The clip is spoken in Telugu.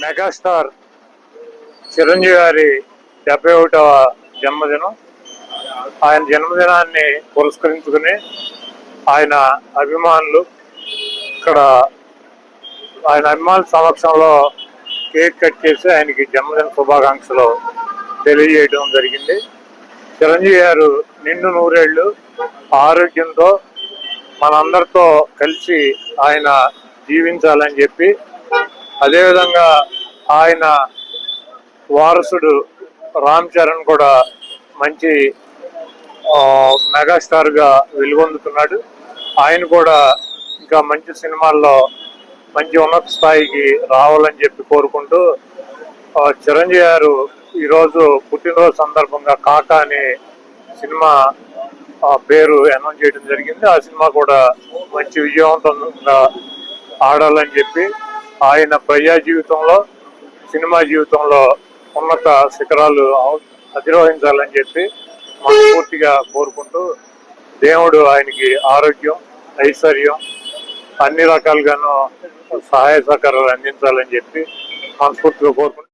మెగాస్టార్ చిరంజీవి గారి 71వ జన్మదినం. ఆయన జన్మదినాన్ని పురస్కరించుకుని ఆయన అభిమానులు ఇక్కడ ఆయన అభిమానుల సమక్షంలో కేక్ కట్ చేసి ఆయనకి జన్మదిన శుభాకాంక్షలు తెలియజేయడం జరిగింది. చిరంజీవి గారు నిండు నూరేళ్లు ఆరోగ్యంతో మనందరితో కలిసి ఆయన జీవించాలని చెప్పి, అదేవిధంగా ఆయన వారసుడు రామ్ చరణ్ కూడా మంచి మెగాస్టార్ గా వెలుగొందుతున్నాడు. ఆయన కూడా ఇంకా మంచి సినిమాల్లో మంచి ఉన్నత స్థాయికి రావాలని చెప్పి కోరుకుంటూ, చిరంజీవి గారు ఈరోజు పుట్టినరోజు సందర్భంగా కాకా అనే సినిమా పేరు అనౌన్స్ చేయడం జరిగింది. ఆ సినిమా కూడా మంచి విజయవంతంగా ఆడాలని చెప్పి, ఆయన ప్రజా జీవితంలో సినిమా జీవితంలో ఉన్నత శిఖరాలు అధిరోహించాలని చెప్పి మనస్ఫూర్తిగా కోరుకుంటూ, దేవుడు ఆయనకి ఆరోగ్యం, ఐశ్వర్యం అన్ని రకాలుగాను సహాయ సహకారాలు అందించాలని చెప్పి మనస్ఫూర్తిగా కోరుకుంటూ